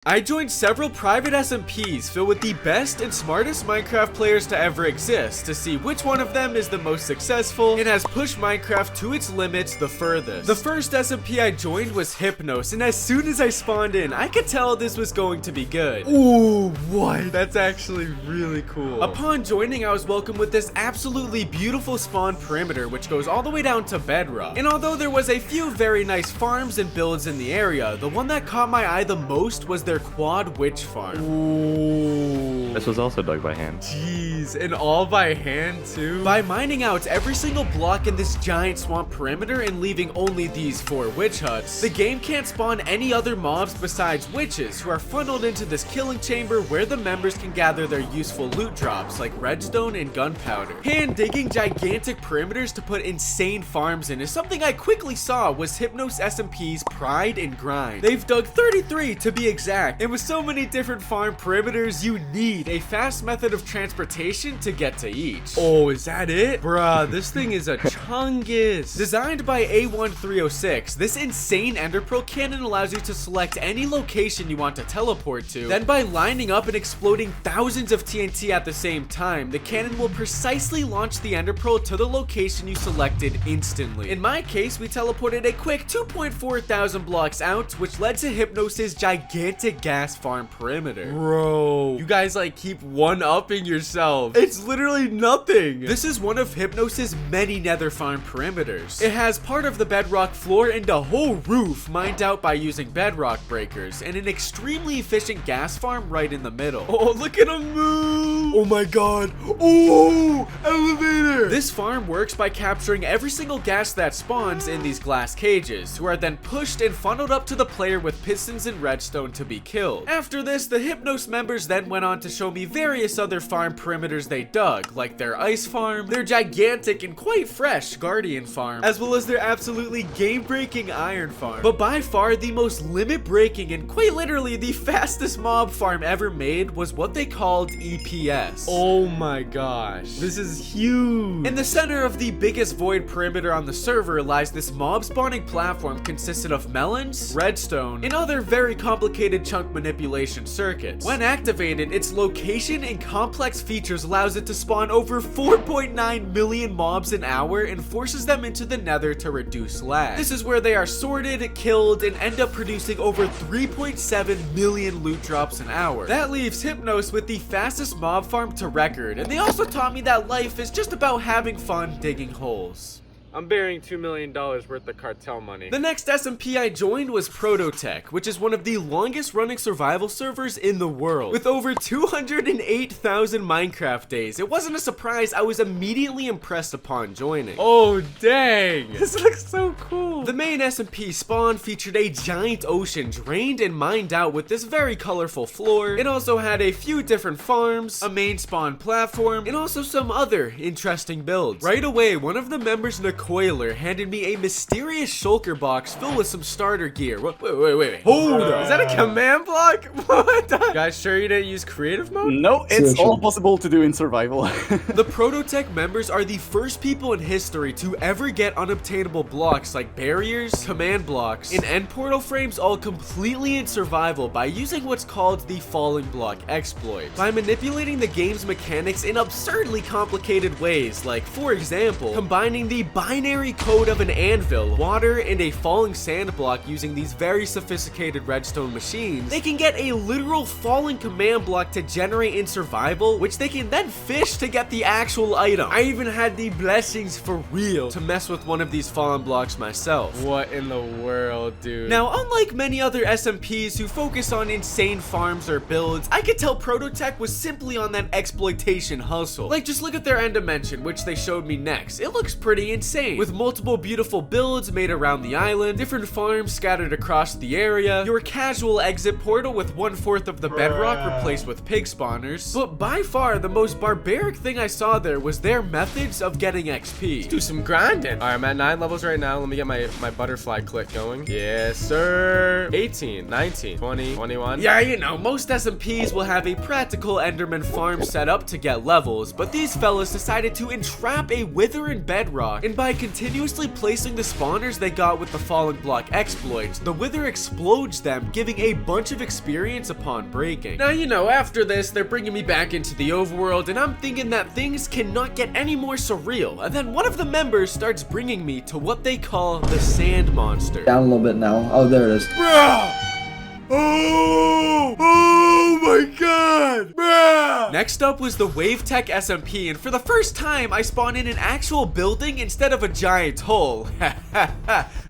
I joined several private SMPs filled with the best and smartest Minecraft players to ever exist to see which one of them is the most successful and has pushed Minecraft to its limits the furthest. The first SMP I joined was Hypnos, and as soon as I spawned in, I could tell this was going to be good. Ooh, what? That's actually really cool. Upon joining, I was welcomed with this absolutely beautiful spawn perimeter, which goes all the way down to bedrock. And although there was a few very nice farms and builds in the area, the one that caught my eye the most was their quad witch farm. Ooh. This was also dug by hand. Jeez, and all by hand too? By mining out every single block in this giant swamp perimeter and leaving only these 4 witch huts, the game can't spawn any other mobs besides witches, who are funneled into this killing chamber where the members can gather their useful loot drops like redstone and gunpowder. Hand digging gigantic perimeters to put insane farms in is something I quickly saw was Hypnos SMP's pride and grind. They've dug 33 to be exact, and with so many different farm perimeters, you need a fast method of transportation to get to each. Oh, is that it? Bruh, this thing is a chungus. Designed by A1306, this insane ender pearl cannon allows you to select any location you want to teleport to. Then by lining up and exploding thousands of TNT at the same time, the cannon will precisely launch the ender pearl to the location you selected instantly. In my case, we teleported a quick 2.4 thousand blocks out, which led to Hypnos' gigantic gas farm perimeter. Bro, you guys like keep one-upping yourself. It's literally nothing. This is one of Hypnos' many nether farm perimeters. It has part of the bedrock floor and a whole roof mined out by using bedrock breakers, and an extremely efficient gas farm right in the middle. Oh, look at him move. Oh my god. Oh, elevator. This farm works by capturing every single gas that spawns in these glass cages, who are then pushed and funneled up to the player with pistons and redstone to be killed. After this, the Hypnos members then went on to show me various other farm perimeters they dug, like their ice farm, their gigantic and quite fresh guardian farm, as well as their absolutely game-breaking iron farm. But by far the most limit-breaking and quite literally the fastest mob farm ever made was what they called EPS. Oh my gosh, this is huge. In the center of the biggest void perimeter on the server lies this mob spawning platform consisted of melons, redstone, and other very complicated chunk manipulation circuits. When activated, its location and complex features allows it to spawn over 4.9 million mobs an hour and forces them into the nether to reduce lag. This is where they are sorted, killed, and end up producing over 3.7 million loot drops an hour. That leaves Hypnos with the fastest mob farm to record, and they also taught me that life is just about having fun digging holes. I'm burying $2 million worth of cartel money. The next SMP I joined was Prototech, which is one of the longest running survival servers in the world. With over 208,000 Minecraft days, it wasn't a surprise I was immediately impressed upon joining. Oh, dang. This looks so cool. The main SMP spawn featured a giant ocean drained and mined out with this very colorful floor. It also had a few different farms, a main spawn platform, and also some other interesting builds. Right away, one of the members Coiler handed me a mysterious shulker box filled with some starter gear. Wait. Hold up. Is that a command block? What? Guys, sure you didn't use creative mode? No, it's all possible to do in survival. The Prototech members are the first people in history to ever get unobtainable blocks like barriers, command blocks, and end portal frames all completely in survival by using what's called the falling block exploit. By manipulating the game's mechanics in absurdly complicated ways, like for example, combining the binary code of an anvil, water, and a falling sand block using these very sophisticated redstone machines, they can get a literal falling command block to generate in survival, which they can then fish to get the actual item. I even had the blessings for real to mess with one of these fallen blocks myself. What in the world, dude? Now, unlike many other SMPs who focus on insane farms or builds, I could tell Prototech was simply on that exploitation hustle. Like, just look at their end dimension, which they showed me next. It looks pretty insane. With multiple beautiful builds made around the island, different farms scattered across the area, your casual exit portal with 1/4 of the bedrock replaced with pig spawners. But by far the most barbaric thing I saw there was their methods of getting XP. Let's do some grinding. All right, I'm at 9 levels right now. Let me get my butterfly click going. Yes, sir. 18, 19, 20, 21. Yeah, you know, most SMPs will have a practical Enderman farm set up to get levels, but these fellas decided to entrap a wither in bedrock, and by by continuously placing the spawners they got with the falling block exploits, the Wither explodes them, giving a bunch of experience upon breaking. Now, you know, after this, they're bringing me back into the overworld, and I'm thinking that things cannot get any more surreal, and then one of the members starts bringing me to what they call the sand monster. Down a little bit now. Oh, there it is. Bruh! Oh my god! Bruh! Next up was the WaveTech SMP, and for the first time, I spawned in an actual building instead of a giant hole.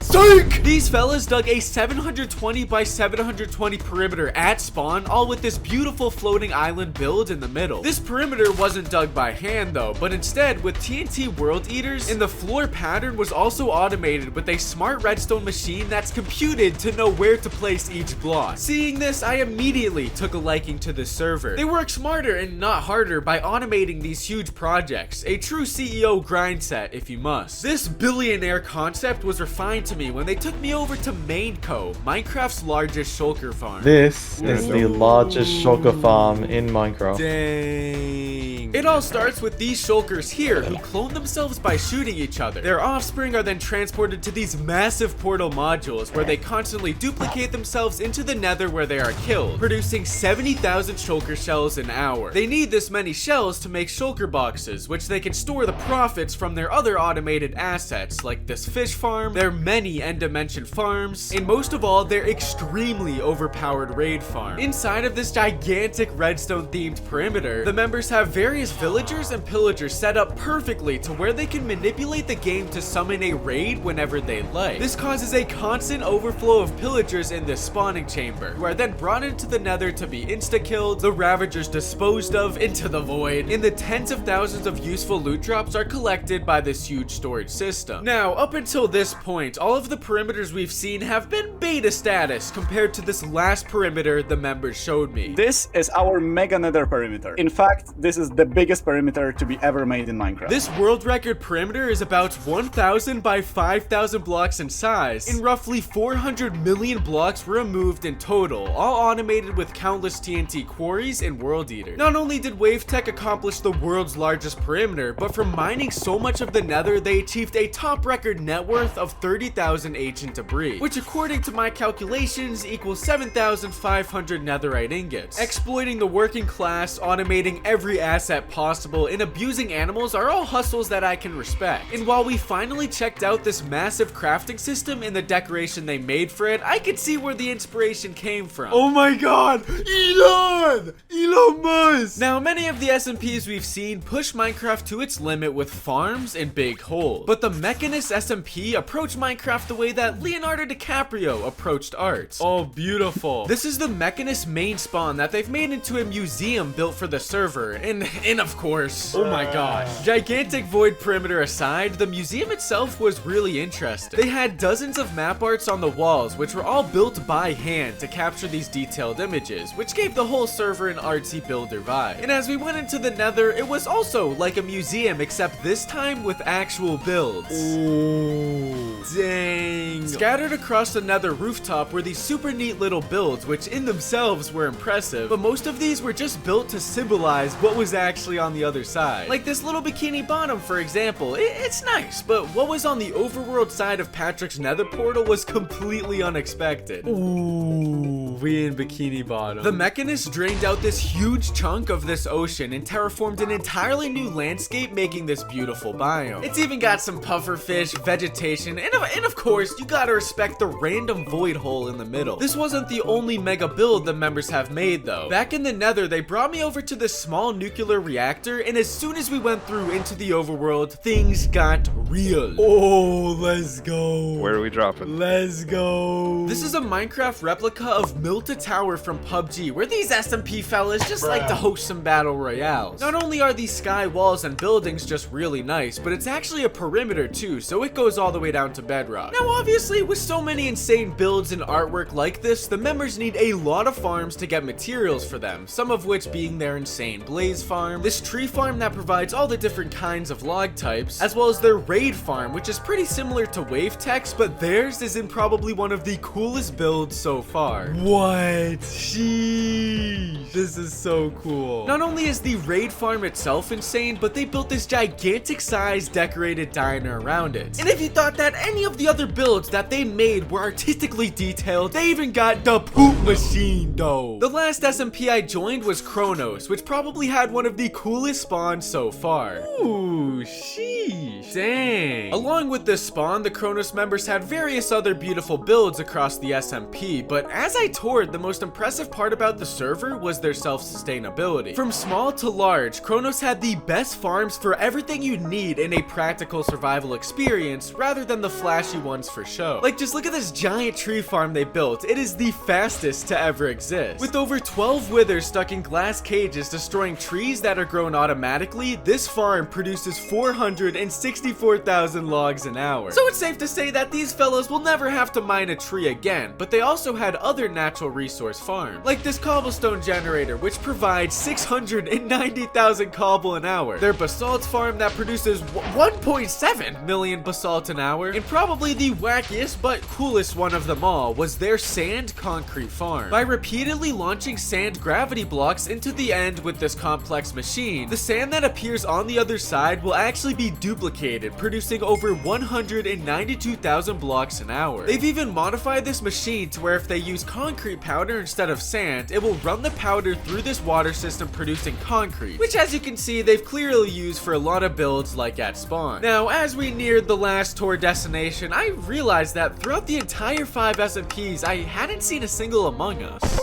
Psych! These fellas dug a 720 by 720 perimeter at spawn, all with this beautiful floating island build in the middle. This perimeter wasn't dug by hand though, but instead with TNT world eaters, and the floor pattern was also automated with a smart redstone machine that's computed to know where to place each block. Seeing this, I immediately took a liking to this server. They work smarter and not harder by automating these huge projects. A true CEO grind set, if you must. This billionaire concept was refined to me when they took me over to Maidco, Minecraft's largest shulker farm. This is the largest shulker farm in Minecraft. Dang. It all starts with these shulkers here who clone themselves by shooting each other. Their offspring are then transported to these massive portal modules where they constantly duplicate themselves into the Nether where they are killed, producing 70,000 shulker shells an hour. They need this many shells to make shulker boxes, which they can store the profits from their other automated assets like this fish farm, their many end dimension farms, and most of all, their extremely overpowered raid farm. Inside of this gigantic redstone themed perimeter, the members have various villagers and pillagers set up perfectly to where they can manipulate the game to summon a raid whenever they like. This causes a constant overflow of pillagers in this spawning chamber, who are then brought into the Nether to be insta-killed, the ravagers disposed of into the void, and the tens of thousands of useful loot drops are collected by this huge storage system. Now, up until this point, all of the perimeters we've seen have been beta status compared to this last perimeter the members showed me. This is our mega Nether perimeter. In fact, this is the biggest perimeter to be ever made in Minecraft. This world record perimeter is about 1,000 by 5,000 blocks in size, and roughly 400 million blocks were removed in total, all automated with countless TNT quarries and world eaters. Not only did WaveTech accomplish the world's largest perimeter, but from mining so much of the Nether, they achieved a top record net worth of 30,000 ancient debris, which according to my calculations equals 7,500 netherite ingots. Exploiting the working class, automating every asset possible, and abusing animals are all hustles that I can respect. And while we finally checked out this massive crafting system and the decoration they made for it, I could see where the inspiration came from. Oh my god, Elon Musk! Now, many of the SMPs we've seen push Minecraft to its limit with farms and big holes, but the Mechanist SMP approached Minecraft the way that Leonardo DiCaprio approached art. Oh, beautiful. This is the Mechanist main spawn that they've made into a museum built for the server, and of course, oh my gosh, gigantic void perimeter aside, the museum itself was really interesting. They had dozens of map arts on the walls, which were all built by hand to capture these detailed images, which gave the whole server an artsy builder vibe. And as we went into the Nether, it was also like a museum, except this time with actual builds. Ooh, dang. Scattered across the Nether rooftop were these super neat little builds, which in themselves were impressive, but most of these were just built to symbolize what was actually on the other side. Like this little bikini bottom, for example. It's nice, but what was on the overworld side of Patrick's Nether portal was completely unexpected. Ooh, we in Bikini Bottom. The Mechanist drained out this huge chunk of this ocean and terraformed an entirely new landscape, making this beautiful biome. It's even got some pufferfish, vegetation, and of course, you gotta respect the random void hole in the middle. This wasn't the only mega build the members have made though. Back in the Nether, they brought me over to this small nuclear reactor, and as soon as we went through into the overworld, things got real. Oh, let's go. Where are we dropping? Let's go. This is a Minecraft replica of Milta Tower from PUBG, where these SMP fellas just like to host some battle royales. Not only are these sky walls and buildings just really nice, but it's actually a perimeter too, so it goes all the way down to bedrock. Now obviously, with so many insane builds and artwork like this, the members need a lot of farms to get materials for them, some of which being their insane blaze farm, this tree farm that provides all the different kinds of log types, as well as their raid farm, which is pretty similar to WaveTech's, but theirs is in probably one of the coolest builds so far. What? Sheesh. This is so cool. Not only is the raid farm itself insane, but they built this gigantic size decorated diner around it. And if you thought that any of the other builds that they made were artistically detailed, they even got the poop machine though. The last SMP I joined was Kronos, which probably had one of the coolest spawns so far. Ooh, sheesh. Dang. Along with this spawn, the Kronos members had various other beautiful builds across the SMP, but as I toured, the most impressive part about the server was their self-sustainability. From small to large, Kronos had the best farms for everything you need in a practical survival experience rather than the flashy ones for show. Like, just look at this giant tree farm they built. It is the fastest to ever exist. With over 12 withers stuck in glass cages destroying trees that are grown automatically, this farm produces 464,000 logs an hour. So it's safe to say that these fellows will never have to mine a tree again, but they also had other natural resource farms, like this cobblestone generator, which provides 690,000 cobble an hour, their basalt farm that produces 1.7 million basalt an hour, and probably the wackiest but coolest one of them all was their sand concrete farm. By repeatedly launching sand gravity blocks into the end with this complex machine, the sand that appears on the other side will actually be duplicated, producing over 192,000 blocks an hour. They've even modified this machine to where if they use concrete powder instead of sand, it will run the powder through this water system producing concrete, which as you can see they've clearly used for a lot of builds like at spawn. Now as we neared the last tour destination, I realized that throughout the entire 5 SMPs I hadn't seen a single Among Us.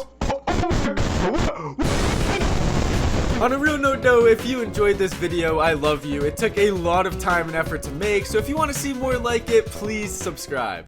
On a real note though, if you enjoyed this video, I love you. It took a lot of time and effort to make, so if you want to see more like it, please subscribe.